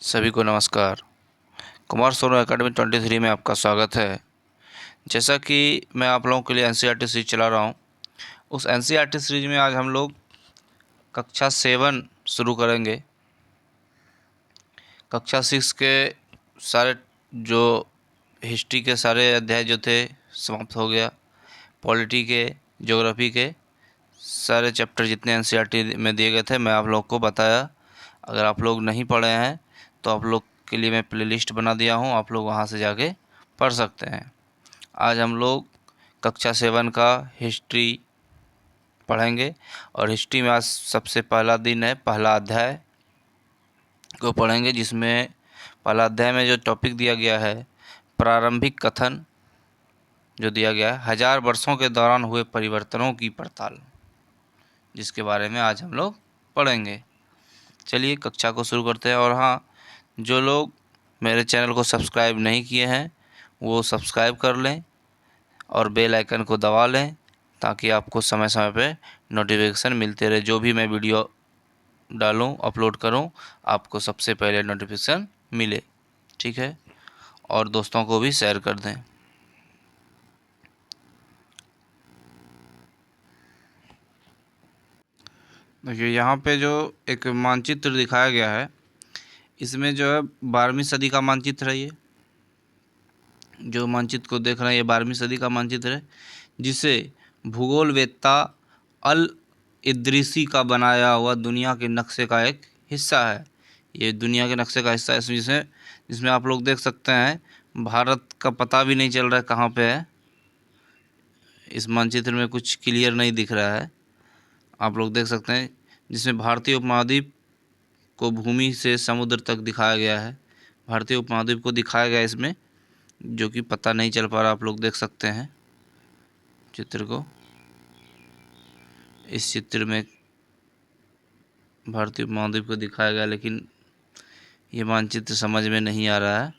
सभी को नमस्कार। कुमार सोनू एकेडमी 23 में आपका स्वागत है। जैसा कि मैं आप लोगों के लिए एनसीईआरटी सीरीज चला रहा हूँ, उस एनसीईआरटी सीरीज में आज हम लोग कक्षा 7 शुरू करेंगे। कक्षा 6 के सारे जो हिस्ट्री के सारे अध्याय जो थे समाप्त हो गया। पॉलिटी के, ज्योग्राफी के सारे चैप्टर जितने एनसीईआरटी में दिए गए थे मैं आप लोग को बताया। अगर आप लोग नहीं पढ़े हैं तो आप लोग के लिए मैं प्लेलिस्ट बना दिया हूँ, आप लोग वहाँ से जाके पढ़ सकते हैं। आज हम लोग कक्षा 7 का हिस्ट्री पढ़ेंगे और हिस्ट्री में आज सबसे पहला दिन है, पहला अध्याय को पढ़ेंगे, जिसमें पहला अध्याय में जो टॉपिक दिया गया है प्रारंभिक कथन जो दिया गया है 1000 वर्षों के दौरान हुए परिवर्तनों की पड़ताल, जिसके बारे में आज हम लोग पढ़ेंगे। चलिए कक्षा को शुरू करते हैं। और हाँ, जो लोग मेरे चैनल को सब्सक्राइब नहीं किए हैं वो सब्सक्राइब कर लें और बेल आइकन को दबा लें, ताकि आपको समय समय पे नोटिफिकेशन मिलते रहे। जो भी मैं वीडियो डालूं, अपलोड करूं, आपको सबसे पहले नोटिफिकेशन मिले। ठीक है, और दोस्तों को भी शेयर कर दें। देखिए यहाँ पे जो एक मानचित्र दिखाया गया है, इसमें जो है 12वीं सदी का मानचित्र है। ये जो मानचित्र को देख रहे हैं ये 12वीं सदी का मानचित्र है, जिसे भूगोलवेत्ता अल इद्रिसी का बनाया हुआ दुनिया के नक्शे का एक हिस्सा है। ये दुनिया के नक्शे का हिस्सा है, जिसमें आप लोग देख सकते हैं भारत का पता भी नहीं चल रहा है कहाँ पे है। इस मानचित्र में कुछ क्लियर नहीं दिख रहा है, आप लोग देख सकते हैं, जिसमें भारतीय उपमहाद्वीप को भूमि से समुद्र तक दिखाया गया है। भारतीय उपमहाद्वीप को दिखाया गया है इसमें, जो कि पता नहीं चल पा रहा। आप लोग देख सकते हैं चित्र को। इस चित्र में भारतीय उपमहाद्वीप को दिखाया गया, लेकिन ये मानचित्र समझ में नहीं आ रहा है।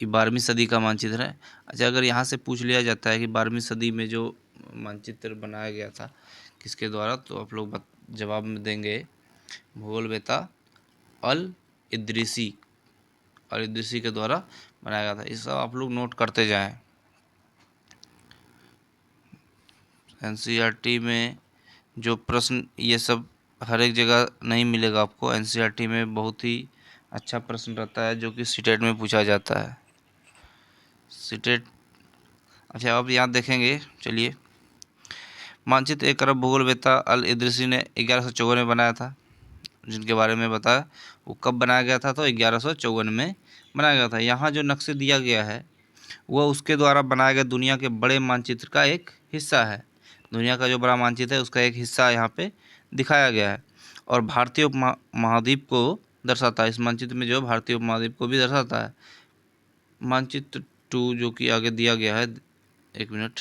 ये 12वीं सदी का मानचित्र है। अच्छा, अगर यहाँ से पूछ लिया जाता है कि 12वीं सदी में जो मानचित्र बनाया गया था किसके द्वारा, तो आप लोग जवाब में देंगे भूगोलवेत्ता अल इद्रिसी, अल इद्रिसी के द्वारा बनाया गया था। इस सब आप लोग नोट करते जाएं। एनसीईआरटी में जो प्रश्न, ये सब हर एक जगह नहीं मिलेगा आपको। एनसीईआरटी में बहुत ही अच्छा प्रश्न रहता है जो कि सीटेट में पूछा जाता है। सीटेट, अच्छा अब यहाँ देखेंगे। चलिए, मानचित्र एक अरब भूगोलवेत्ता अल इद्रिसी ने 1154 में बनाया था, जिनके बारे में बताया। वो कब बनाया गया था? तो 1154 में बनाया गया था। यहाँ जो नक्शे दिया गया है वह उसके द्वारा बनाए गए दुनिया के बड़े मानचित्र का एक हिस्सा है। दुनिया का जो बड़ा मानचित्र है उसका एक हिस्सा यहाँ पे दिखाया गया है, और भारतीय उपमहाद्वीप को दर्शाता है। इस मानचित्र में जो भारतीय उपमहाद्वीप को भी दर्शाता है। मानचित्र 2 जो कि आगे दिया गया है, एक मिनट,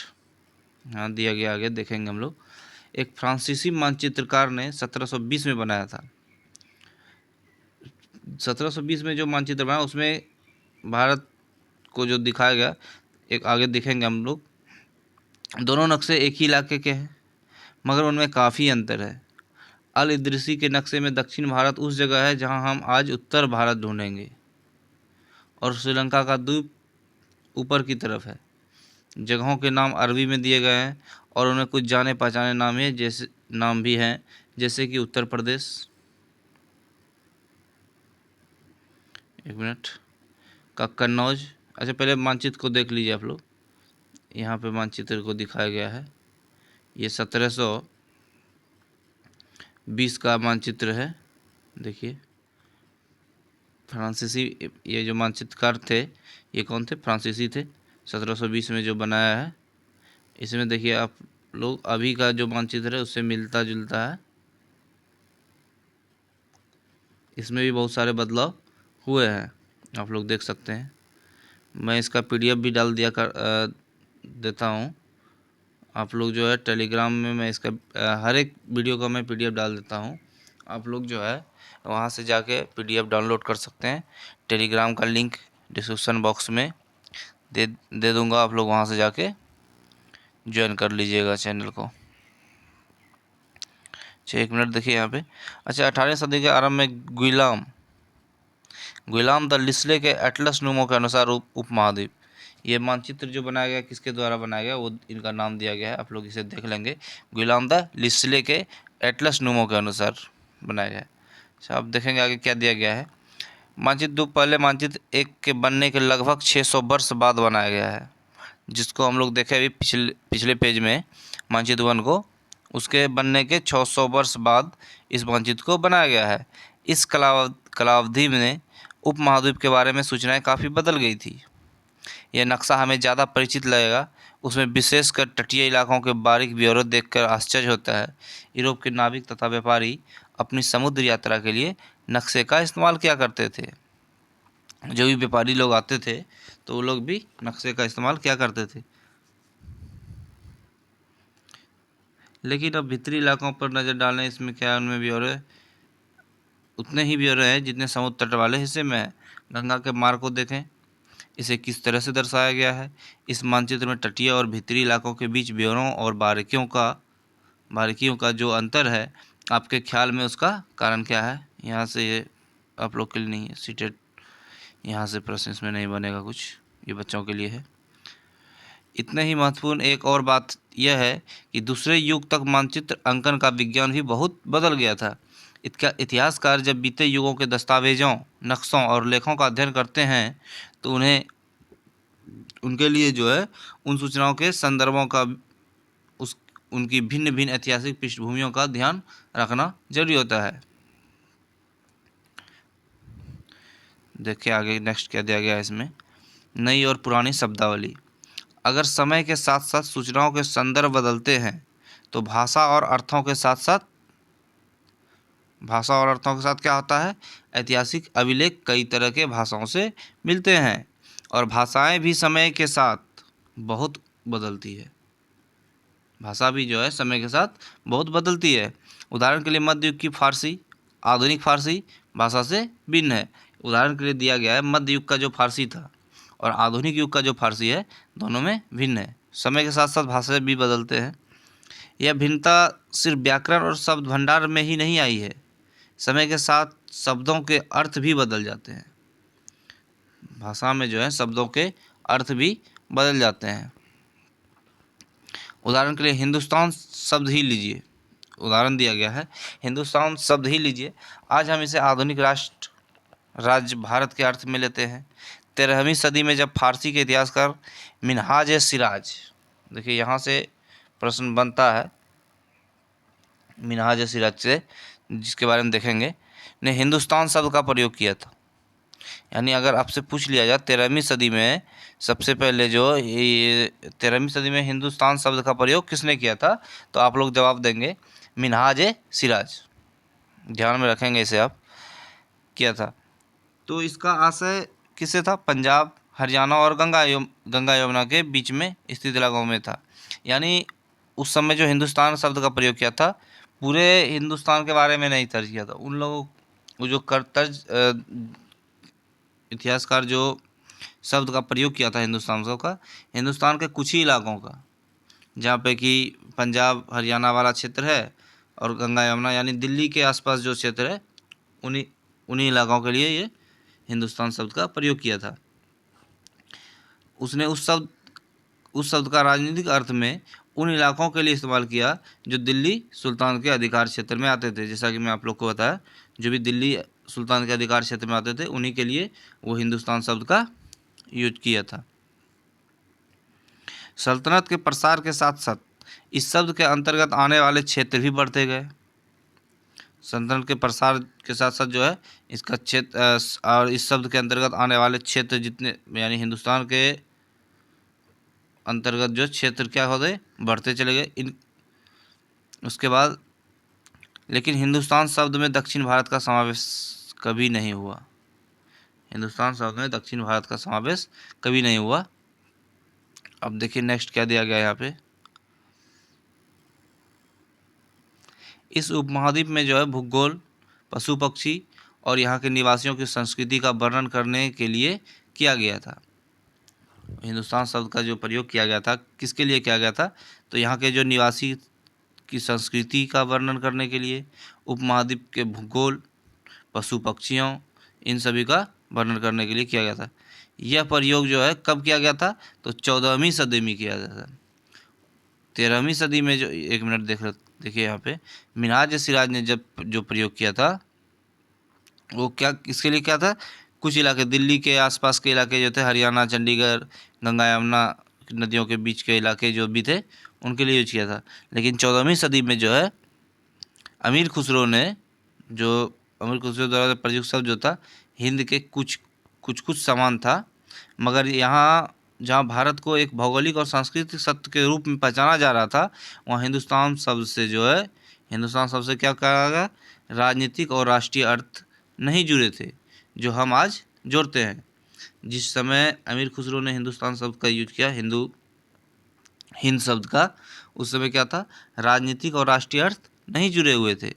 हाँ दिया गया, आगे देखेंगे हम लोग। एक फ्रांसीसी मानचित्रकार ने 1720 में बनाया था। 1720 में जो मानचित्र बना उसमें भारत को जो दिखाया गया, एक आगे देखेंगे हम लोग। दोनों नक्शे एक ही इलाके के हैं, मगर उनमें काफ़ी अंतर है। अल इद्रिसी के नक्शे में दक्षिण भारत उस जगह है जहां हम आज उत्तर भारत ढूंढेंगे, और श्रीलंका का द्वीप ऊपर की तरफ है। जगहों के नाम अरबी में दिए गए हैं और उनमें कुछ जाने पहचाने नाम भी हैं, जैसे कि उत्तर प्रदेश, एक मिनट, का कन्नौज। अच्छा, पहले मानचित्र को देख लीजिए आप लोग। यहाँ पे मानचित्र को दिखाया गया है, ये 1720 का मानचित्र है। देखिए, फ्रांसीसी, ये जो मानचित्रकार थे ये कौन थे? फ्रांसीसी थे। 1720 में जो बनाया है, इसमें देखिए आप लोग अभी का जो मानचित्र है उससे मिलता जुलता है। इसमें भी बहुत सारे बदलाव हुए हैं, आप लोग देख सकते हैं। मैं इसका पीडीएफ भी डाल देता हूँ। आप लोग जो है टेलीग्राम में मैं इसका हर एक वीडियो का मैं पीडीएफ डाल देता हूँ। आप लोग जो है वहाँ से जाके पीडीएफ डाउनलोड कर सकते हैं। टेलीग्राम का लिंक डिस्क्रिप्शन बॉक्स में दे दूँगा, आप लोग वहाँ से जाके ज्वाइन कर लीजिएगा चैनल को। अच्छा, एक मिनट देखिए यहाँ पे। अच्छा, 18वीं सदी के आरंभ में गुइलाम गुलाम द लिस्ले के एटलस नुमो के अनुसार उपमहाद्वीप। ये मानचित्र जो बनाया गया किसके द्वारा बनाया गया, वो इनका नाम दिया गया है, आप लोग इसे देख लेंगे। गुलाम द लिस्ले के एटलस नुमो के अनुसार बनाया गया है। अच्छा, अब देखेंगे आगे क्या दिया गया है। मानचित्र 2 पहले मानचित्र 1 के बनने के लगभग 600 वर्ष बाद बनाया गया है, जिसको हम लोग देखे अभी पिछले पेज में मानचित्र 1 को, उसके बनने के 600 वर्ष बाद इस मानचित्र को बनाया गया है। इस कालावधि में उपमहाद्वीप के बारे में सूचनाएं काफ़ी बदल गई थी। यह नक्शा हमें ज़्यादा परिचित लगेगा, उसमें विशेषकर तटीय इलाकों के बारीक ब्यौरे देखकर आश्चर्य होता है। यूरोप के नाविक तथा व्यापारी अपनी समुद्र यात्रा के लिए नक्शे का इस्तेमाल किया करते थे। जो भी व्यापारी लोग आते थे तो वो लोग भी नक्शे का इस्तेमाल किया करते थे। लेकिन अब भीतरी इलाकों पर नज़र डालें, इसमें क्या है, उनमें ब्यौरे उतने ही ब्यौरे हैं जितने समुद्र तट वाले हिस्से में है। गंगा के मार्ग को देखें, इसे किस तरह से दर्शाया गया है। इस मानचित्र में तटीय और भीतरी इलाकों के बीच ब्यौरों और बारीकियों का जो अंतर है, आपके ख्याल में उसका कारण क्या है। यहाँ से ये आप लोग के लिए नहीं है, सीटेड यहाँ से प्रश्न इसमें नहीं बनेगा कुछ, ये बच्चों के लिए है। इतने ही महत्वपूर्ण एक और बात यह है कि दूसरे युग तक मानचित्र अंकन का विज्ञान भी बहुत बदल गया था। इसका इतिहासकार जब बीते युगों के दस्तावेजों, नक्शों और लेखों का अध्ययन करते हैं तो उनके लिए जो है उन सूचनाओं के संदर्भों का उनकी भिन्न भिन्न ऐतिहासिक पृष्ठभूमियों का ध्यान रखना जरूरी होता है। देखिए आगे नेक्स्ट क्या दिया गया है इसमें। नई और पुरानी शब्दावली। अगर समय के साथ साथ सूचनाओं के संदर्भ बदलते हैं तो भाषा और अर्थों के साथ क्या होता है, ऐतिहासिक अभिलेख कई तरह के भाषाओं से मिलते हैं और भाषाएं भी समय के साथ बहुत बदलती है। भाषा भी जो है समय के साथ बहुत बदलती है। उदाहरण के लिए मध्य युग की फारसी आधुनिक फारसी भाषा से भिन्न है। उदाहरण के लिए दिया गया है मध्य युग का जो फारसी था और आधुनिक युग का जो फारसी है, दोनों में भिन्न है। समय के साथ साथ भाषा भी बदलते हैं। यह भिन्नता सिर्फ व्याकरण और शब्द भंडार में ही नहीं आई है, समय के साथ शब्दों के अर्थ भी बदल जाते हैं। भाषा में जो है शब्दों के अर्थ भी बदल जाते हैं। उदाहरण के लिए हिंदुस्तान शब्द ही लीजिए, उदाहरण दिया गया है हिंदुस्तान शब्द ही लीजिए। आज हम इसे आधुनिक राज्य भारत के अर्थ में लेते हैं। 13वीं सदी में जब फारसी के इतिहासकार मिनहाज ए सिराज, देखिए यहाँ से प्रश्न बनता है मिनहाज ए सिराज से, जिसके बारे में देखेंगे, ने हिंदुस्तान शब्द का प्रयोग किया था। यानी अगर आपसे पूछ लिया जाए 13वीं सदी में सबसे पहले जो ये 13वीं सदी में हिंदुस्तान शब्द का प्रयोग किसने किया था, तो आप लोग जवाब देंगे मिनहाज ए सिराज। ध्यान में रखेंगे इसे आप, किया था। तो इसका आशय किससे था, पंजाब, हरियाणा और गंगा यमुना के बीच में स्थित इलाकों में था। यानी उस समय जो हिंदुस्तान शब्द का प्रयोग किया था, पूरे हिंदुस्तान के बारे में नहीं तर्ज किया था। उन लोगों वो जो इतिहासकार जो शब्द का प्रयोग किया था हिंदुस्तान शब्द का, हिंदुस्तान के कुछ ही इलाकों का, जहाँ पे कि पंजाब हरियाणा वाला क्षेत्र है और गंगा यमुना यानी दिल्ली के आसपास जो क्षेत्र है, उन्हीं इलाकों के लिए ये हिंदुस्तान शब्द का प्रयोग किया था। उसने उस शब्द का राजनीतिक अर्थ में उन इलाकों के लिए इस्तेमाल किया जो दिल्ली सुल्तान के अधिकार क्षेत्र में आते थे। जैसा कि मैं आप लोग को बताया, जो भी दिल्ली सुल्तान के अधिकार क्षेत्र में आते थे उन्हीं के लिए वो हिंदुस्तान शब्द का यूज किया था। सल्तनत के प्रसार के साथ साथ इस शब्द के अंतर्गत आने वाले क्षेत्र भी बढ़ते गए। सल्तनत के प्रसार के साथ साथ जो है इसका क्षेत्र और इस शब्द के अंतर्गत आने वाले क्षेत्र जितने, यानी हिंदुस्तान के अंतर्गत जो क्षेत्र क्या हो गए, बढ़ते चले गए। उसके बाद लेकिन हिंदुस्तान शब्द में दक्षिण भारत का समावेश कभी नहीं हुआ। हिंदुस्तान शब्द में दक्षिण भारत का समावेश कभी नहीं हुआ। अब देखिए नेक्स्ट क्या दिया गया यहाँ पे। इस उपमहाद्वीप में जो है भूगोल, पशु पक्षी और यहाँ के निवासियों की संस्कृति का वर्णन करने के लिए किया गया था। हिंदुस्तान शब्द का जो प्रयोग किया गया था किसके लिए किया गया था, तो यहाँ के जो निवासी की संस्कृति का वर्णन करने के लिए, उपमहाद्वीप के भूगोल, पशु पक्षियों, इन सभी का वर्णन करने के लिए किया गया था। यह प्रयोग जो है कब किया गया था, तो 14वीं सदी में किया गया था। 13वीं सदी में जो, एक मिनट देखिए यहाँ पे, मिन्हाज सिराज ने जब जो प्रयोग किया था वो क्या, किसके लिए क्या था, कुछ इलाके दिल्ली के आसपास के इलाके जो थे, हरियाणा, चंडीगढ़, गंगा यमुना नदियों के बीच के इलाके जो भी थे उनके लिए यूज किया था। लेकिन 14वीं सदी में जो है अमीर खुसरो ने, जो अमीर खुसरो द्वारा प्रयुक्त शब्द जो था, हिंद के कुछ कुछ कुछ समान था, मगर यहाँ जहाँ भारत को एक भौगोलिक और सांस्कृतिक सत्य के रूप में पहचाना जा रहा था, वहाँ हिंदुस्तान शब्द से जो है, हिंदुस्तान शब्द से क्या कहा गया, राजनीतिक और राष्ट्रीय अर्थ नहीं जुड़े थे जो हम आज जोड़ते हैं। जिस समय अमीर खुसरो ने हिंदुस्तान शब्द का यूज किया, हिंद शब्द का, उस समय क्या था, राजनीतिक और राष्ट्रीय अर्थ नहीं जुड़े हुए थे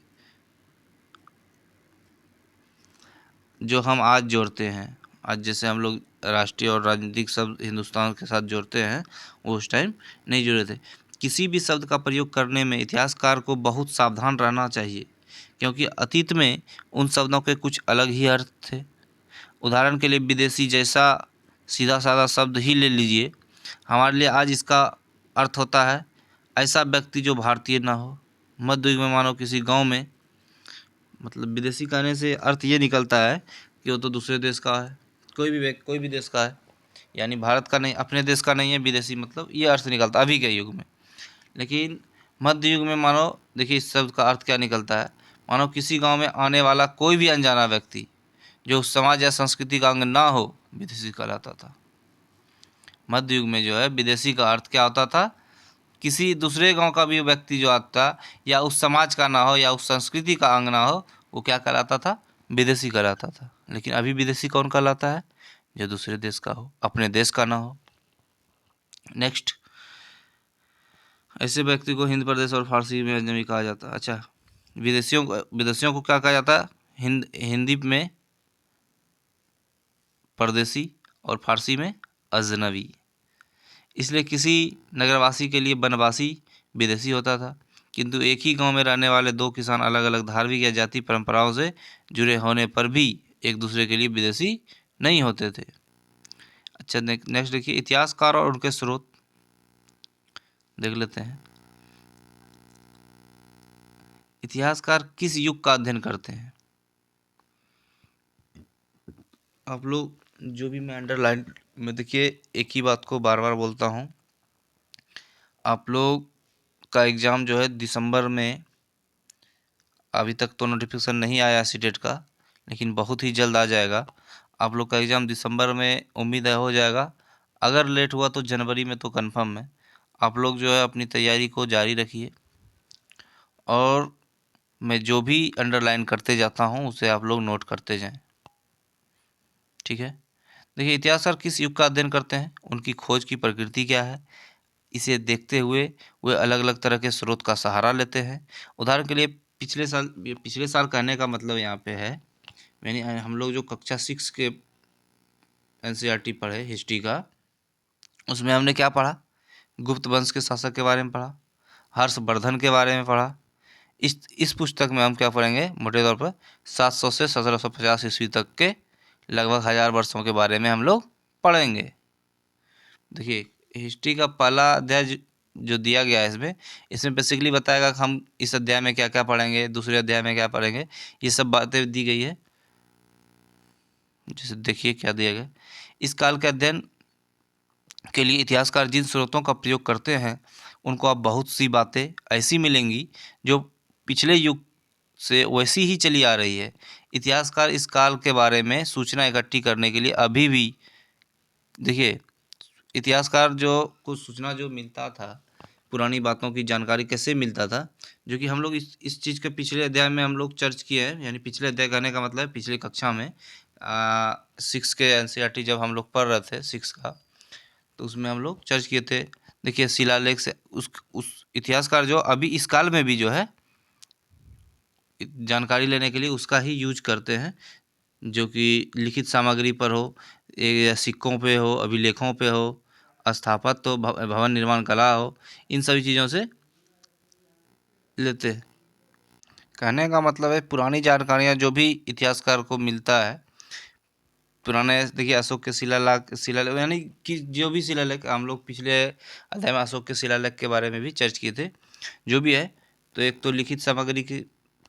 जो हम आज जोड़ते हैं। आज जैसे हम लोग राष्ट्रीय और राजनीतिक शब्द हिंदुस्तान के साथ जोड़ते हैं, वो उस टाइम नहीं जुड़े थे। किसी भी शब्द का प्रयोग करने में इतिहासकार को बहुत सावधान रहना चाहिए, क्योंकि अतीत में उन शब्दों के कुछ अलग ही अर्थ थे। उदाहरण के लिए विदेशी जैसा सीधा साधा शब्द ही ले लीजिए, हमारे लिए आज इसका अर्थ होता है ऐसा व्यक्ति जो भारतीय ना हो। मध्य युग में मानो किसी गांव में, मतलब विदेशी कहने से अर्थ ये निकलता है कि वो तो दूसरे देश का है, कोई भी देश का है, यानी भारत का नहीं, अपने देश का नहीं है विदेशी, मतलब ये अर्थ निकलता अभी के युग में। लेकिन मध्य युग में मानो, देखिए इस शब्द का अर्थ क्या निकलता है, मानो किसी गांव में आने वाला कोई भी अनजाना व्यक्ति जो उस समाज या संस्कृति का अंग ना हो, विदेशी कहलाता था। मध्य युग में जो है विदेशी का अर्थ क्या होता था, किसी दूसरे गांव का भी व्यक्ति जो आता, या उस समाज का ना हो या उस संस्कृति का अंग ना हो, वो क्या कहलाता था, विदेशी कहलाता था। लेकिन अभी विदेशी कौन कहलाता है, जो दूसरे देश का हो, अपने देश का ना हो। नेक्स्ट, ऐसे व्यक्ति को हिंद प्रदेश और फारसी में अजनबी कहा जाता है। अच्छा, विदेशियों को क्या कहा जाता है, हिंदी में परदेसी और फारसी में अजनबी। इसलिए किसी नगरवासी के लिए बनवासी विदेशी होता था, किंतु एक ही गांव में रहने वाले दो किसान अलग अलग धार्मिक या जाति परंपराओं से जुड़े होने पर भी एक दूसरे के लिए विदेशी नहीं होते थे। अच्छा, नेक्स्ट देखिए, इतिहासकार और उनके स्रोत देख लेते हैं। इतिहासकार किस युग का अध्ययन करते हैं, आप लोग जो भी मैं अंडरलाइन में, देखिए एक ही बात को बार बार बोलता हूँ, आप लोग का एग्ज़ाम जो है दिसंबर में, अभी तक तो नोटिफिकेशन नहीं आया सीटेट का, लेकिन बहुत ही जल्द आ जाएगा। आप लोग का एग्ज़ाम दिसंबर में उम्मीद है हो जाएगा, अगर लेट हुआ तो जनवरी में तो कंफर्म है। आप लोग जो है अपनी तैयारी को जारी रखिए, और मैं जो भी अंडरलाइन करते जाता हूँ उसे आप लोग नोट करते जाएं, ठीक है। देखिए, इतिहासकार किस युग का अध्ययन करते हैं, उनकी खोज की प्रकृति क्या है, इसे देखते हुए वे अलग अलग तरह के स्रोत का सहारा लेते हैं। उदाहरण के लिए पिछले साल कहने का मतलब यहाँ पे है, मैंने हम लोग जो कक्षा 6 के एनसीईआरटी पढ़े हिस्ट्री का, उसमें हमने क्या पढ़ा, गुप्त वंश के शासक के बारे में पढ़ा, हर्षवर्धन के बारे में पढ़ा। इस पुस्तक में हम क्या पढ़ेंगे, मोटे तौर पर 700 से 1750 ईस्वी तक के लगभग 1000 वर्षों के बारे में हम लोग पढ़ेंगे। देखिए, हिस्ट्री का पहला अध्याय जो दिया गया है इसमें बेसिकली बताएगा कि हम इस अध्याय में क्या क्या पढ़ेंगे, दूसरे अध्याय में क्या पढ़ेंगे, ये सब बातें दी गई है। जैसे देखिए क्या दिया गया, इस काल के अध्ययन के लिए इतिहासकार जिन स्रोतों का प्रयोग करते हैं उनको आप बहुत सी बातें ऐसी मिलेंगी जो पिछले युग से वैसी ही चली आ रही है। इतिहासकार इस काल के बारे में सूचना इकट्ठी करने के लिए अभी भी, देखिए इतिहासकार जो कुछ सूचना जो मिलता था, पुरानी बातों की जानकारी कैसे मिलता था, जो कि हम लोग इस चीज़ के पिछले अध्याय में हम लोग चर्च किए हैं। यानी पिछले अध्याय कहने का मतलब है पिछली कक्षा में 6 के एनसीईआरटी जब हम लोग पढ़ रहे थे 6 का, तो उसमें हम लोग चर्च किए थे। देखिए, शिलालेख से उस इतिहासकार जो अभी इस काल में भी जो है जानकारी लेने के लिए उसका ही यूज करते हैं, जो कि लिखित सामग्री पर हो, या सिक्कों पे हो, अभिलेखों पे हो, स्थापत्य हो, भवन निर्माण कला हो, इन सभी चीज़ों से लेते हैं। कहने का मतलब है पुरानी जानकारियाँ जो भी इतिहासकार को मिलता है पुराने देखिए अशोक के शिलालेख यानी कि जो भी शिलालेख हम लोग पिछले अध्याय में अशोक के शिलालेख के बारे में भी चर्चा किए थे। जो भी है, तो एक तो लिखित सामग्री की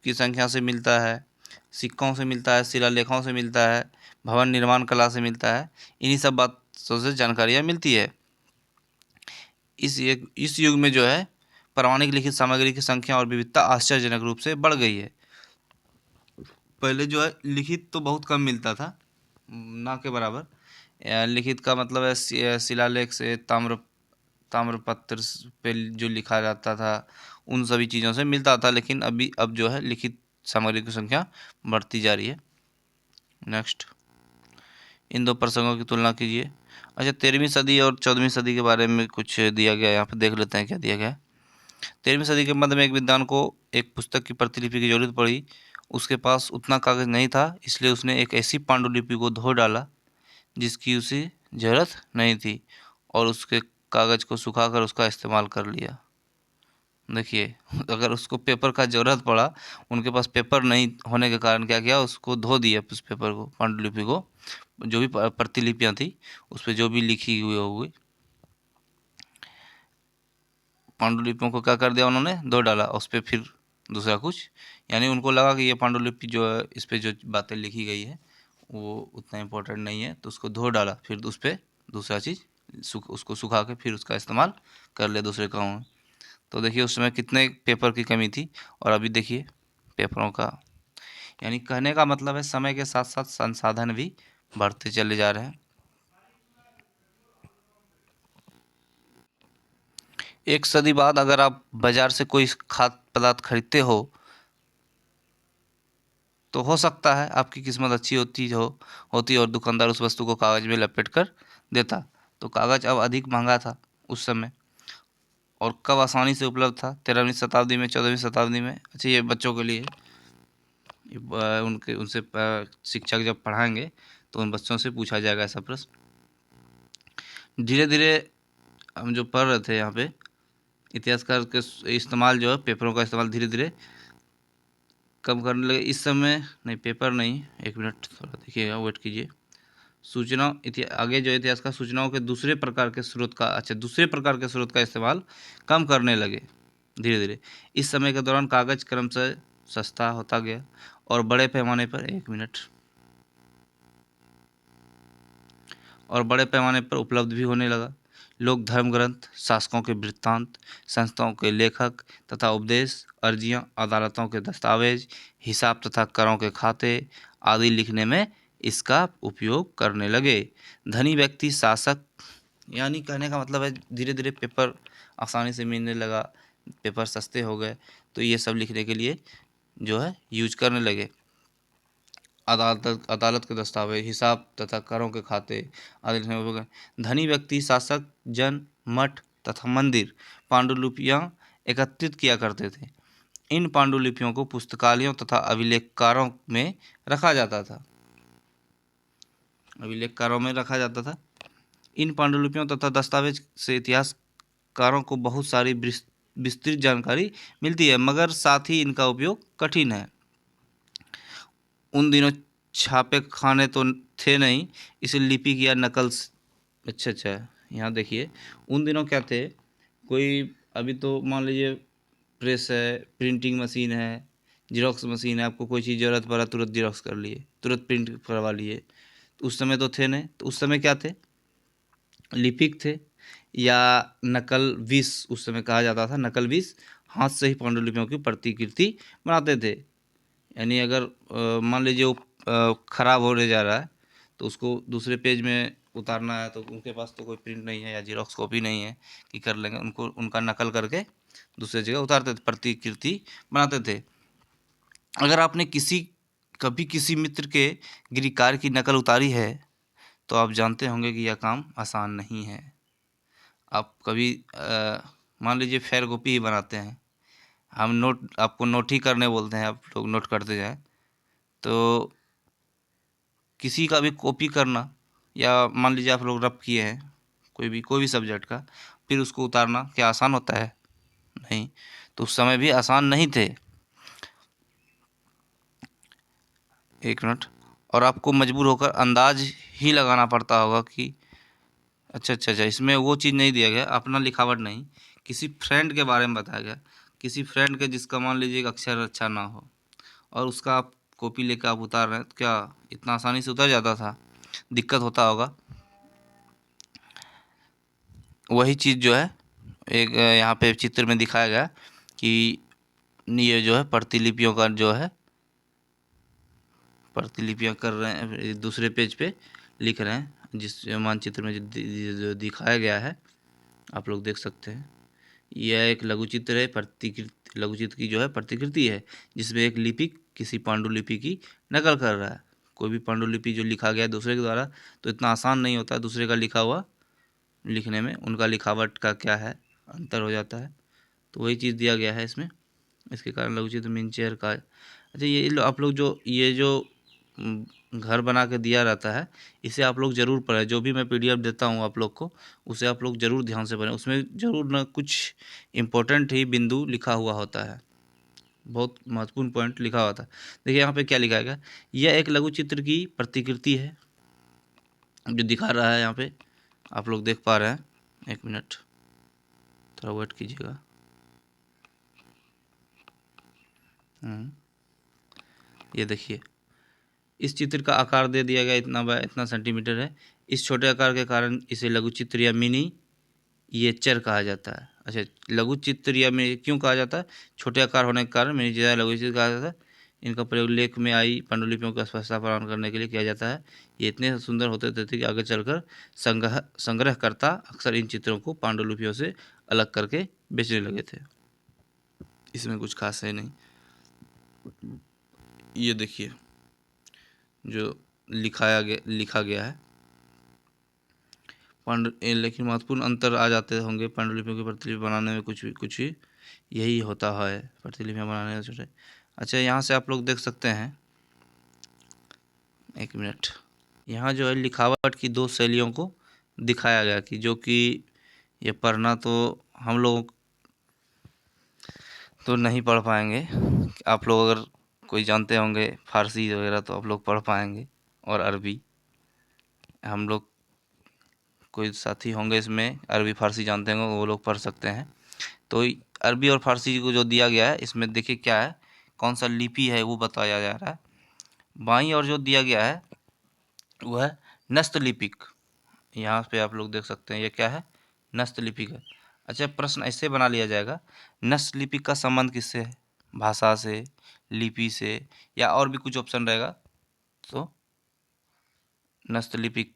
संख्या से मिलता है, सिक्कों से मिलता है, शिलालेखों से मिलता है, भवन निर्माण कला से मिलता है। इन्हीं सब बातों से जानकारियाँ मिलती है। इस युग में जो है प्रामाणिक लिखित सामग्री की संख्या और विविधता आश्चर्यजनक रूप से बढ़ गई है। पहले जो है लिखित तो बहुत कम मिलता था, ना के बराबर। लिखित का मतलब है शिलालेख से ताम्रपत्र पे जो लिखा जाता था, उन सभी चीज़ों से मिलता था। लेकिन अब जो है लिखित सामग्री की संख्या बढ़ती जा रही है। नेक्स्ट, इन दो प्रसंगों की तुलना कीजिए। अच्छा, 13वीं सदी और 14वीं सदी के बारे में कुछ दिया गया है, यहाँ पे देख लेते हैं क्या दिया गया है। 13वीं सदी के मध्य में एक विद्वान को एक पुस्तक की प्रतिलिपि की जरूरत पड़ी। उसके पास उतना कागज नहीं था, इसलिए उसने एक ऐसी पांडुलिपि को धो डाला जिसकी उसे जरूरत नहीं थी, और उसके कागज को सुखाकर उसका इस्तेमाल कर लिया। देखिए, अगर उसको पेपर का ज़रूरत पड़ा, उनके पास पेपर नहीं होने के कारण क्या किया, उसको धो दिया उस पेपर को, पांडुलिपि को, जो भी प्रतिलिपियाँ थी उस पर जो भी लिखी हुई पांडुलिपियों को क्या कर दिया उन्होंने, धो डाला उस पर, फिर दूसरा कुछ, यानी उनको लगा कि ये पांडुलिपि जो है इस पर जो बातें लिखी गई है वो उतना इम्पोर्टेंट नहीं है, तो उसको धो डाला, फिर उस पर दूसरा चीज़ उसको सुखा के फिर उसका इस्तेमाल कर लिया दूसरे काम में। तो देखिए उस समय कितने पेपर की कमी थी, और अभी देखिए पेपरों का, यानी कहने का मतलब है समय के साथ साथ संसाधन भी बढ़ते चले जा रहे हैं। एक सदी बाद अगर आप बाजार से कोई खाद्य पदार्थ खरीदते हो, तो हो सकता है आपकी किस्मत अच्छी होती और दुकानदार उस वस्तु को कागज में लपेट कर देता। तो कागज अब अधिक महंगा था उस समय, और कब आसानी से उपलब्ध था, 13वीं शताब्दी में, 14वीं शताब्दी में। अच्छा, ये बच्चों के लिए, उनसे शिक्षक जब पढ़ाएंगे तो उन बच्चों से पूछा जाएगा ऐसा प्रश्न। धीरे धीरे हम जो पढ़ रहे थे यहाँ पे, इतिहासकार के इस्तेमाल जो है, पेपरों का इस्तेमाल धीरे धीरे कम करने लगे। इस समय नहीं, पेपर नहीं, एक मिनट थोड़ा देखिएगा, वेट कीजिए। आगे जो इतिहास का सूचनाओं के दूसरे प्रकार के स्रोत का इस्तेमाल कम करने लगे धीरे धीरे। इस समय के दौरान कागज क्रमशः सस्ता होता गया और बड़े पैमाने पर, एक मिनट, और बड़े पैमाने पर उपलब्ध भी होने लगा। लोग धर्म ग्रंथ, शासकों के वृत्तांत, संस्थाओं के लेखक तथा उपदेश, अर्जियां, अदालतों के दस्तावेज, हिसाब तथा करों के खाते आदि लिखने में इसका उपयोग करने लगे। धनी व्यक्ति, शासक, यानी कहने का मतलब है धीरे धीरे पेपर आसानी से मिलने लगा, पेपर सस्ते हो गए, तो ये सब लिखने के लिए जो है यूज करने लगे। अदालत के दस्तावेज, हिसाब तथा करों के खाते आदि लिखने में उपयोग है। धनी व्यक्ति, शासक, जन, मठ तथा मंदिर पांडुलिपियाँ एकत्रित किया करते थे। इन पांडुलिपियों को पुस्तकालयों तथा अभिलेखकारों में रखा जाता था। इन पांडुलिपियों तथा दस्तावेज से इतिहासकारों को बहुत सारी विस्तृत जानकारी मिलती है, मगर साथ ही इनका उपयोग कठिन है। उन दिनों छापे खाने तो थे नहीं, इसे लिपि की या नकल अच्छा, यहाँ देखिए, उन दिनों क्या थे, कोई अभी तो मान लीजिए प्रेस है, प्रिंटिंग मशीन है, जेरोक्स मशीन है, आपको कोई चीज़ ज़रूरत पड़ा तुरंत जेरोक्स कर लिए, तुरंत प्रिंट करवा लिए। तो उस समय तो थे नहीं, तो उस समय क्या थे, लिपिक थे, या नकल विश उस समय कहा जाता था, नकल विश हाथ से ही पांडुलिपियों की प्रतिकृति बनाते थे। यानी अगर मान लीजिए वो ख़राब होने जा रहा है, तो उसको दूसरे पेज में उतारना है, तो उनके पास तो कोई प्रिंट नहीं है या जीरोक्स कॉपी नहीं है कि कर लेंगे, उनका नकल करके दूसरी जगह उतारते थे, प्रतिकृति बनाते थे। अगर आपने कभी किसी मित्र के गृहकार्य की नकल उतारी है, तो आप जानते होंगे कि यह काम आसान नहीं है। आप कभी मान लीजिए फेयर कॉपी ही बनाते हैं, हम आपको नोट ही करने बोलते हैं, आप लोग नोट करते जाएं, तो किसी का भी कॉपी करना, या मान लीजिए आप लोग रब किए हैं कोई भी सब्जेक्ट का, फिर उसको उतारना क्या आसान होता है? नहीं। तो उस समय भी आसान नहीं थे। एक मिनट, और आपको मजबूर होकर अंदाज ही लगाना पड़ता होगा कि अच्छा, इसमें वो चीज़ नहीं दिया गया, अपना लिखावट नहीं, किसी फ्रेंड के बारे में बताया गया, किसी फ्रेंड के जिसका मान लीजिए कि अक्षर अच्छा ना हो और उसका आप कॉपी लेकर आप उतार रहे हैं, तो क्या इतना आसानी से उतर जाता था? दिक्कत होता होगा। वही चीज़ जो है एक यहाँ पे चित्र में दिखाया गया कि ये जो है प्रतिलिपियों का जो है प्रतिलिपियां कर रहे हैं, दूसरे पेज पे लिख रहे हैं, जिस मानचित्र में जो दिखाया गया है आप लोग देख सकते हैं। यह एक लघु चित्र है, प्रतिकृति लघु चित्र की जो है प्रतिकृति है, जिसमें एक लिपिक किसी पांडुलिपि की नकल कर रहा है। कोई भी पांडुलिपि जो लिखा गया है दूसरे के द्वारा, तो इतना आसान नहीं होता दूसरे का लिखा हुआ लिखने में, उनका लिखावट का क्या है अंतर हो जाता है। तो वही चीज़ दिया गया है इसमें, इसके कारण लघु चित्र मीन चेयर का। अच्छा, ये आप लोग जो ये जो घर बना के दिया रहता है, इसे आप लोग ज़रूर पढ़ें। जो भी मैं पीडीएफ देता हूँ आप लोग को, उसे आप लोग ज़रूर ध्यान से पढ़ें। उसमें ज़रूर ना कुछ इम्पोर्टेंट ही बिंदु लिखा हुआ होता है, बहुत महत्वपूर्ण पॉइंट लिखा हुआ था। देखिए यहाँ पे क्या लिखा है, यह एक लघु चित्र की प्रतिकृति है जो दिखा रहा है यहाँ पे, आप लोग देख पा रहे हैं। एक मिनट थोड़ा वेट कीजिएगा। ये देखिए, इस चित्र का आकार दे दिया गया इतना बाय इतना सेंटीमीटर है। इस छोटे आकार के कारण इसे लघु चित्र या मिनी येचर कहा जाता है। अच्छा, लघु चित्र या मिनी क्यों कहा जाता है? छोटे आकार होने के कारण मिनी लघु चित्र कहा जाता है। इनका प्रयोग लेख में आई पांडुलिपियों को स्पष्टता प्रदान करने के लिए किया जाता है। ये इतने सुंदर होते थे कि आगे चलकर संग्रहकर्ता अक्सर इन चित्रों को पांडुलिपियों से अलग करके बेचने लगे थे। इसमें कुछ खास है नहीं। ये देखिए जो लिखा गया है लेकिन महत्वपूर्ण अंतर आ जाते होंगे पांडुलिपियों की प्रतिलिपि बनाने में, कुछ ही यही होता है प्रतिलिपियाँ बनाने में छोटे। अच्छा, यहाँ से आप लोग देख सकते हैं, एक मिनट, यहाँ जो है लिखावट की दो शैलियों को दिखाया गया कि जो कि ये पढ़ना तो हम लोग तो नहीं पढ़ पाएंगे। आप लोग अगर कोई जानते होंगे फारसी वगैरह तो आप लोग पढ़ पाएंगे, और अरबी, हम लोग कोई साथी होंगे इसमें अरबी फारसी जानते होंगे, वो लोग पढ़ सकते हैं। तो अरबी और फारसी को जो दिया गया है इसमें देखिए क्या है, कौन सा लिपि है वो बताया जा रहा है। बाईं और जो दिया गया है वो है नस्तलिपिक। यहाँ पे आप लोग देख सकते हैं ये क्या है, नस्तलिपिक है। अच्छा, प्रश्न ऐसे बना लिया जाएगा, नस्तलिपिक का संबंध किससे है? भाषा से, लिपि से, या और भी कुछ ऑप्शन रहेगा तो नस्तलिपिक,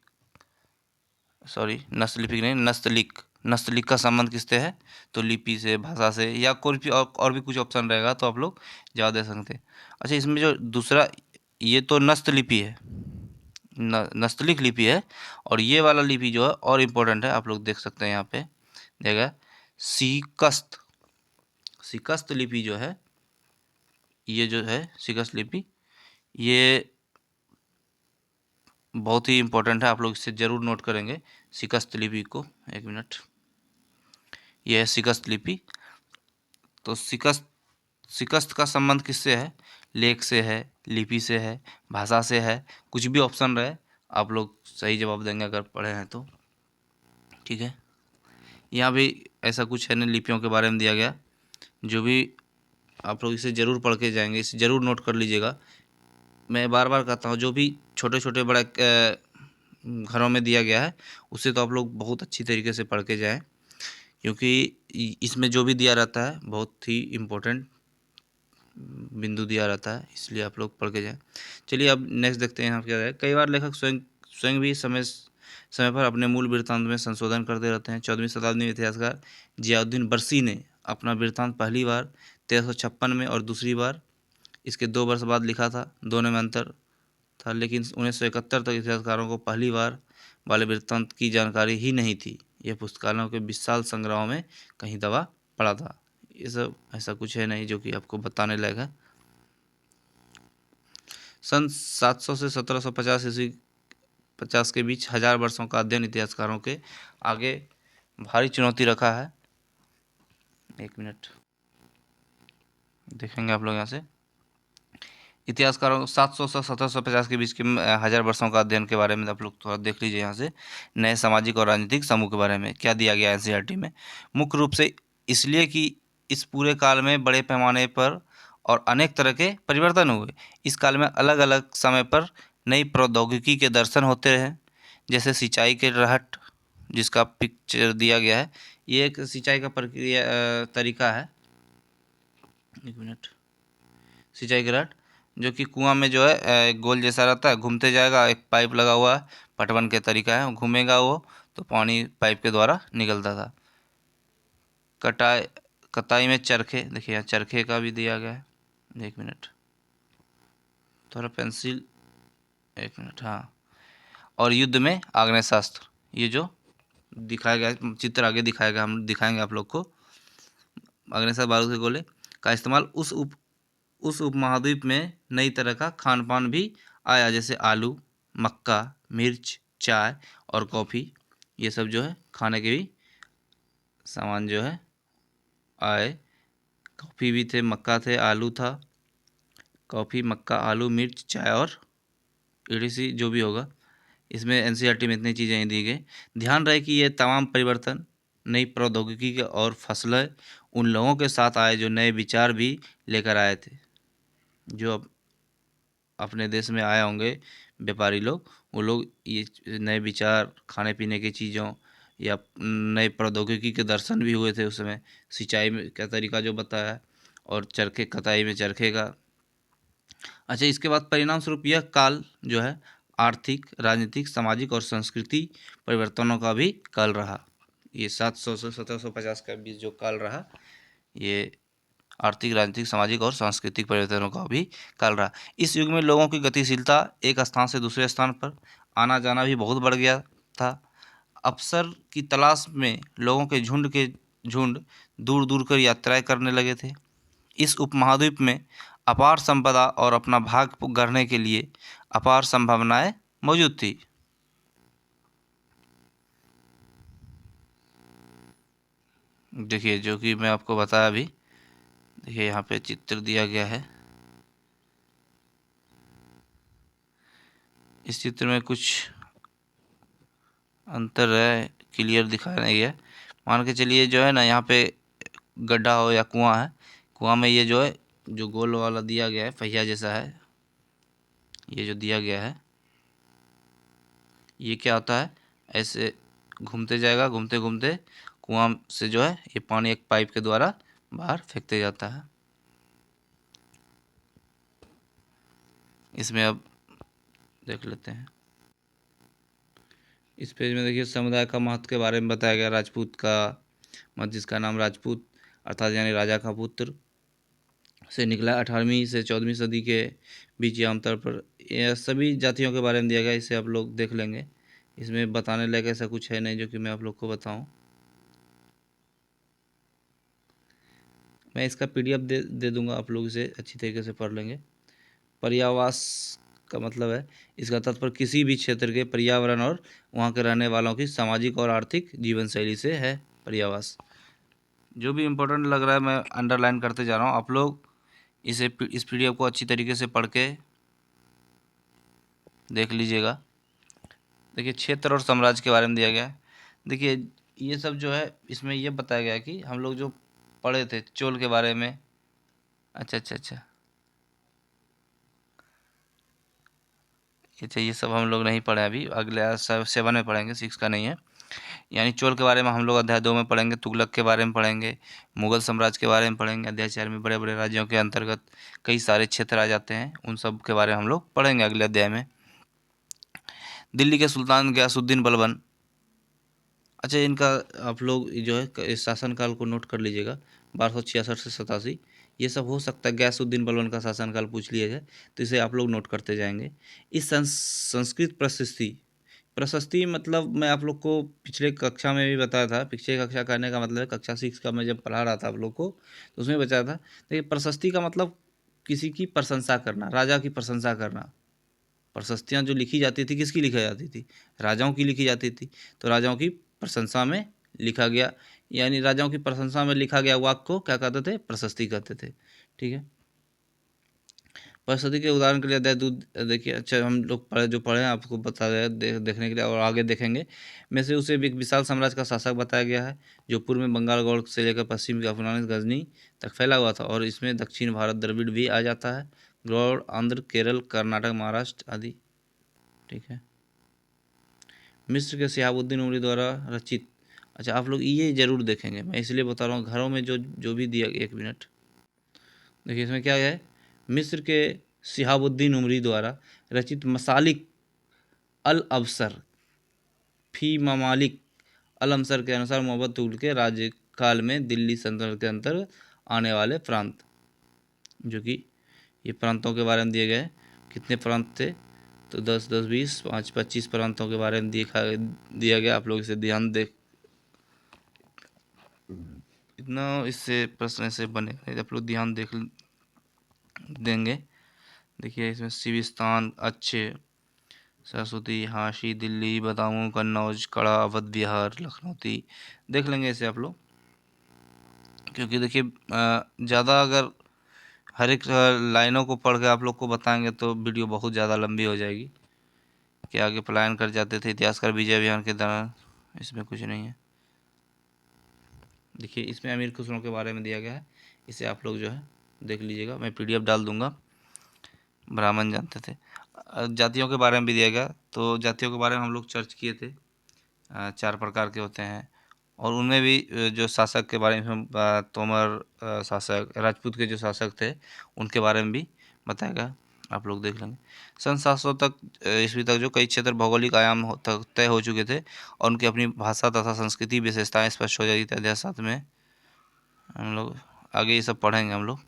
सॉरी नस्तलिपिक नहीं, नस्तलिक, नस्तलिक का संबंध किससे है? तो लिपि से, भाषा से, या कोई भी और भी कुछ ऑप्शन रहेगा तो आप लोग जवाब दे सकते हैं। अच्छा, इसमें जो दूसरा, ये तो नस्तलिपि है, नस्तलिक लिपि है, और ये वाला लिपि जो है और इम्पोर्टेंट है, आप लोग देख सकते हैं यहाँ पे देखा, सिकस्त। सिकस्त लिपि जो है, ये जो है सिकस्त लिपि, ये बहुत ही इम्पोर्टेंट है, आप लोग इसे ज़रूर नोट करेंगे सिकस्त लिपि को। एक मिनट, यह है सिकस्त लिपि। तो सिकस्त का संबंध किससे है? लेख से है, लिपि से है, भाषा से है, कुछ भी ऑप्शन रहे आप लोग सही जवाब देंगे अगर पढ़े हैं तो। ठीक है, यहाँ भी ऐसा कुछ है नहीं, लिपियों के बारे में दिया गया, जो भी आप लोग इसे ज़रूर पढ़ के जाएंगे, इसे ज़रूर नोट कर लीजिएगा। मैं बार बार कहता हूँ, जो भी छोटे छोटे बड़े घरों में दिया गया है उसे तो आप लोग बहुत अच्छी तरीके से पढ़ के जाएं, क्योंकि इसमें जो भी दिया रहता है बहुत ही इम्पोर्टेंट बिंदु दिया रहता है, इसलिए आप लोग पढ़ के जाएं। चलिए अब नेक्स्ट देखते हैं यहाँ क्या है। कई बार लेखक स्वयं स्वयं भी समय समय पर अपने मूल वृत्तांत में संशोधन करते रहते हैं। 14वीं शताब्दी में इतिहासकार जियाउद्दीन बरसी ने अपना वृत्तांत पहली बार 1356 में और दूसरी बार इसके 2 वर्ष बाद लिखा था। दोनों में अंतर था, लेकिन 1971 तक इतिहासकारों को पहली बार वाले वृत्तांत की जानकारी ही नहीं थी। यह पुस्तकालयों के विशाल संग्रहों में कहीं दबा पड़ा था। ये सब ऐसा कुछ है नहीं जो कि आपको बताने लायक है। सन 700 से 1750 ईस्वी 50 के बीच 1000 वर्षों का अध्ययन इतिहासकारों के आगे भारी चुनौती रखा है। एक मिनट देखेंगे आप लोग यहाँ से, इतिहासकारों 700 से 1750 के बीच के 1000 वर्षों का अध्ययन के बारे में आप लोग थोड़ा देख लीजिए। यहाँ से नए सामाजिक और राजनीतिक समूह के बारे में क्या दिया गया एनसीईआरटी में। मुख्य रूप से इसलिए कि इस पूरे काल में बड़े पैमाने पर और अनेक तरह के परिवर्तन हुए। इस काल में अलग अलग समय पर नई प्रौद्योगिकी के दर्शन होते हैं, जैसे सिंचाई के रहट, जिसका पिक्चर दिया गया है। ये एक सिंचाई का प्रक्रिया तरीका है। एक मिनट। सिंचाई का रहट जो कि कुआं में जो है एक गोल जैसा रहता है, घूमते जाएगा, एक पाइप लगा हुआ है, पटवन के तरीका है, घूमेगा वो तो पानी पाइप के द्वारा निकलता था। कटाई कताई में चरखे, देखिए यहाँ चरखे का भी दिया गया है। एक मिनट, थोड़ा पेंसिल, एक मिनट, हाँ। और युद्ध में आग्नेयास्त्र, ये जो दिखाया गया है, चित्र आगे दिखाएगा, हम दिखाएंगे आप लोग को। आग्नेयास्त्र बारूद के गोले का इस्तेमाल उस उपमहाद्वीप में नई तरह का खान पान भी आया, जैसे आलू, मक्का, मिर्च, चाय और कॉफ़ी। ये सब जो है खाने के भी सामान जो है आए। कॉफ़ी भी थे, मक्का थे, आलू था, कॉफ़ी, मक्का, आलू, मिर्च, चाय और ईडीसी जो भी होगा। इसमें एनसीईआरटी में इतनी चीज़ें ही दी गई। ध्यान रहे कि ये तमाम परिवर्तन नई प्रौद्योगिकी के और फसलें उन लोगों के साथ आए जो नए विचार भी लेकर आए थे। जो अब अपने देश में आए होंगे व्यापारी लोग, वो लोग ये नए विचार, खाने पीने की चीज़ों या नए प्रौद्योगिकी के दर्शन भी हुए थे उस समय। सिंचाई में का तरीका जो बताया, और चरखे, कताई में चरखे का। अच्छा, इसके बाद परिणाम स्वरूप यह काल जो है आर्थिक, राजनीतिक, सामाजिक और संस्कृति परिवर्तनों का भी काल रहा। ये 700 से 1750 का बीच जो काल रहा, ये आर्थिक, राजनीतिक, सामाजिक और सांस्कृतिक परिवर्तनों का भी काल रहा। इस युग में लोगों की गतिशीलता, एक स्थान से दूसरे स्थान पर आना जाना भी बहुत बढ़ गया था। अवसर की तलाश में लोगों के झुंड दूर दूर कर यात्राएं करने लगे थे। इस उपमहाद्वीप में अपार संपदा और अपना भाग गढ़ने के लिए अपार संभावनाएं मौजूद थी। देखिए, जो कि मैं आपको बताया अभी, देखिए यहाँ पे चित्र दिया गया है। इस चित्र में कुछ अंतर है, क्लियर दिखाया नहीं गया। मान के चलिए जो है ना, यहाँ पे गड्ढा हो या कुआं है, कुआं में ये जो है, जो गोल वाला दिया गया है, पहिया जैसा है, ये जो दिया गया है, ये क्या होता है, ऐसे घूमते जाएगा, घूमते घूमते कुआं से जो है ये पानी एक पाइप के द्वारा बाहर फेंकते जाता है। इसमें अब देख लेते हैं। इस पेज में देखिए समुदाय का महत्व के बारे में बताया गया। राजपूत का मत, जिसका नाम राजपूत अर्थात यानी राजा का पुत्र से निकला, 18वीं से 14वीं सदी के बीच, आमतौर पर यह सभी जातियों के बारे में दिया गया। इसे आप लोग देख लेंगे, इसमें बताने लायक ऐसा कुछ है नहीं जो कि मैं आप लोग को बताऊं। मैं इसका पीडीएफ दे दूंगा, आप लोग इसे अच्छी तरीके से पढ़ लेंगे। पर्यावास का मतलब है, इसका तात्पर्य किसी भी क्षेत्र के पर्यावरण और वहाँ के रहने वालों की सामाजिक और आर्थिक जीवन शैली से है पर्यावास। जो भी इम्पोर्टेंट लग रहा है मैं अंडरलाइन करते जा रहा हूँ। आप लोग इस पीडीएफ को अच्छी तरीके से पढ़ के देख लीजिएगा। देखिए, क्षेत्र और साम्राज्य के बारे में दिया गया है। देखिए, ये सब जो है इसमें ये बताया गया है कि हम लोग जो पढ़े थे चोल के बारे में। अच्छा अच्छा अच्छा, अच्छा, ये सब हम लोग नहीं पढ़े अभी, अगले 7 में पढ़ेंगे, 6 का नहीं है। यानी चोल के बारे में हम लोग अध्याय 2 में पढ़ेंगे, तुगलक के बारे में पढ़ेंगे, मुगल साम्राज्य के बारे में पढ़ेंगे। अध्याय 4 में बड़े बड़े राज्यों के अंतर्गत कई सारे क्षेत्र आ जाते हैं, उन सब के बारे में हम लोग पढ़ेंगे अगले अध्याय में। दिल्ली के सुल्तान गयासुद्दीन बलबन। अच्छा, इनका आप लोग जो है इस शासनकाल को नोट कर लीजिएगा, 1266 से 87। ये सब हो सकता है गयासुद्दीन बलबन का शासनकाल पूछ लिया जाए, तो इसे आप लोग नोट करते जाएंगे। इस संस्कृत प्रशस्ति, प्रशस्ति मतलब मैं आप लोग को पिछले कक्षा में भी बताया था। पिछले कक्षा कहने का मतलब है कक्षा 6 का मैं जब पढ़ा रहा था आप लोग को, तो उसमें बताया था। देखिए, प्रशस्ति का मतलब किसी की प्रशंसा करना, राजा की प्रशंसा करना। प्रशस्तियाँ जो लिखी जाती थी, किसकी लिखी जाती थी, राजाओं की लिखी जाती थी। तो राजाओं की प्रशंसा में लिखा गया, यानी राजाओं की प्रशंसा में लिखा गया वाक्य को क्या कहते थे, प्रशस्ति कहते थे। ठीक है। परिस्थिति के उदाहरण के लिए अध्याय 2 देखिए। अच्छा, हम लोग पढ़े हैं, आपको बता रहे हैं देखने के लिए, और आगे देखेंगे। में से उसे एक विशाल साम्राज्य का शासक बताया गया है जो पूर्व में बंगाल गौड़ से लेकर पश्चिम के अफगानिस्तान गजनी तक फैला हुआ था, और इसमें दक्षिण भारत द्रविड़ भी आ जाता है, गौड़, आंध्र, केरल, कर्नाटक, महाराष्ट्र आदि। ठीक है। मिस्र के शिहाबुद्दीन उमरी द्वारा रचित। अच्छा, आप लोग ये जरूर देखेंगे, मैं इसलिए बता रहा हूँ, घरों में जो जो भी दिया। एक मिनट देखिए, इसमें क्या है। मिस्र के शिहाबुद्दीन उमरी द्वारा रचित मसालिक अल अबसर फी ममालिक अल अमसर के अनुसार मोहम्मद तुगलक के राज्यकाल में दिल्ली सल्तनत के अंतर आने वाले प्रांत, जो कि ये प्रांतों के बारे में दिए गए। कितने प्रांत थे, तो 10, 10, 20, 5, 25 प्रांतों के बारे में दिया गया। आप लोग इसे ध्यान दे, इतना इससे प्रश्न ऐसे बने, आप लोग ध्यान देंगे। देखिए, इसमें सिविस्तान, अच्छे, सरस्वती, हाशी, दिल्ली, बदायूं, कन्नौज, कड़ा, अवध विहार, लखनौती, देख लेंगे इसे आप लोग। क्योंकि देखिए, ज़्यादा अगर हर एक लाइनों को पढ़ के आप लोग को बताएंगे तो वीडियो बहुत ज़्यादा लंबी हो जाएगी। कि आगे पलायन कर जाते थे इतिहासकार विजय अभियान के दौरान, इसमें कुछ नहीं है। देखिए, इसमें अमीर खुसरो के बारे में दिया गया है, इसे आप लोग जो है देख लीजिएगा, मैं PDF डाल दूंगा। ब्राह्मण जानते थे। जातियों के बारे में भी दिया गया, तो जातियों के बारे में हम लोग चर्च किए थे। 4 प्रकार के होते हैं, और उनमें भी जो शासक के बारे में हम तोमर शासक, राजपूत के जो शासक थे उनके बारे में भी बताया गया, आप लोग देख लेंगे। सन 700 तक ईस्वी तक जो कई क्षेत्र भौगोलिक आयाम तय हो चुके थे, और उनकी अपनी भाषा तथा संस्कृति विशेषताएं स्पष्ट हो जाती थी। अध्याय 7 में हम लोग आगे ये सब पढ़ेंगे हम लोग।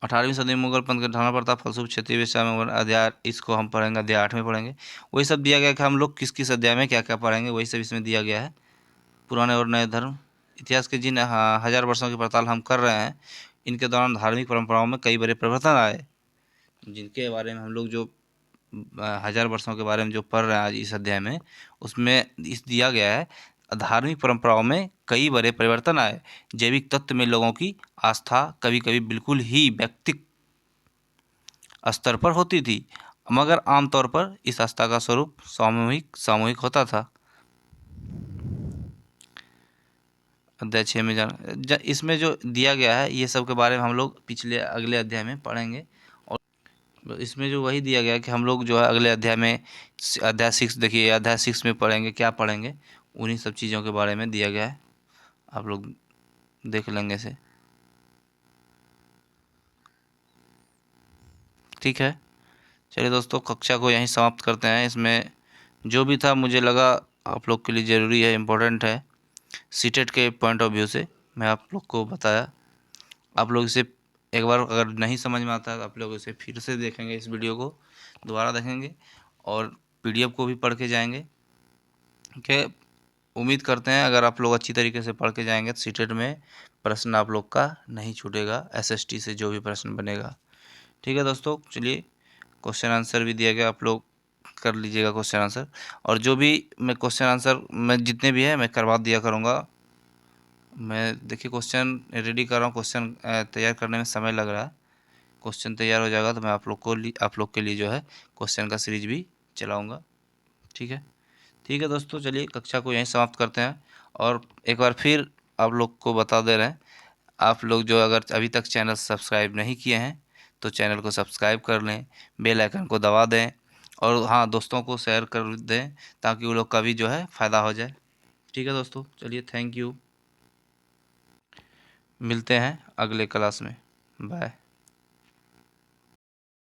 18वीं सदी में मुगल पंथ का ढाना पड़ता, फलस्वरूप क्षेत्रीय विषय में अध्याय, इसको हम पढ़ेंगे अध्याय 8 में पढ़ेंगे। वही सब दिया गया कि हम लोग किस किस अध्याय में क्या क्या पढ़ेंगे, वही सब इसमें दिया गया है। पुराने और नए धर्म, इतिहास के जिन हजार वर्षों की पड़ताल हम कर रहे हैं, इनके दौरान धार्मिक परंपराओं में कई बड़े परिवर्तन आए, जिनके बारे में हम लोग जो 1000 वर्षों के बारे में जो पढ़ रहे हैं आज इस अध्याय में, उसमें इस दिया गया है धार्मिक परंपराओं में कई बड़े परिवर्तन आए। जैविक तत्व में लोगों की आस्था कभी कभी बिल्कुल ही व्यक्तिगत स्तर पर होती थी, मगर आमतौर पर इस आस्था का स्वरूप सामूहिक सामूहिक होता था। अध्याय 6 में इसमें जो दिया गया है ये सब के बारे में हम लोग अगले अध्याय में पढ़ेंगे। और इसमें जो वही दिया गया है कि हम लोग जो है अगले अध्याय में अध्याय 6, देखिए अध्याय 6 में पढ़ेंगे, क्या पढ़ेंगे, उन्हीं सब चीज़ों के बारे में दिया गया है, आप लोग देख लेंगे इसे। ठीक है, चलिए दोस्तों, कक्षा को यहीं समाप्त करते हैं। इसमें जो भी था मुझे लगा आप लोग के लिए ज़रूरी है, इम्पोर्टेंट है, सीटेट के पॉइंट ऑफ व्यू से मैं आप लोग को बताया। आप लोग इसे एक बार अगर नहीं समझ में आता है तो आप लोग इसे फिर से देखेंगे, इस वीडियो को दोबारा देखेंगे, और PDF को भी पढ़ के जाएंगे। कि उम्मीद करते हैं अगर आप लोग अच्छी तरीके से पढ़ के जाएंगे तो सीटेट में प्रश्न आप लोग का नहीं छूटेगा, SST से जो भी प्रश्न बनेगा। ठीक है दोस्तों, चलिए, क्वेश्चन आंसर भी दिया गया, आप लोग कर लीजिएगा क्वेश्चन आंसर। और जो भी मैं क्वेश्चन आंसर मैं जितने भी है मैं करवा दिया करूँगा। मैं देखिए क्वेश्चन रेडी कर रहा हूँ, क्वेश्चन तैयार करने में समय लग रहा है। क्वेश्चन तैयार हो जाएगा तो मैं आप लोग के लिए जो है क्वेश्चन का सीरीज भी चलाऊँगा। ठीक है, ठीक है दोस्तों, चलिए कक्षा को यहीं समाप्त करते हैं। और एक बार फिर आप लोग को बता दे रहे हैं, आप लोग जो अगर अभी तक चैनल सब्सक्राइब नहीं किए हैं तो चैनल को सब्सक्राइब कर लें, बेल आइकन को दबा दें, और हाँ, दोस्तों को शेयर कर दें ताकि वो लोग का भी जो है फ़ायदा हो जाए। ठीक है दोस्तों, चलिए, थैंक यू, मिलते हैं अगले क्लास में, बाय।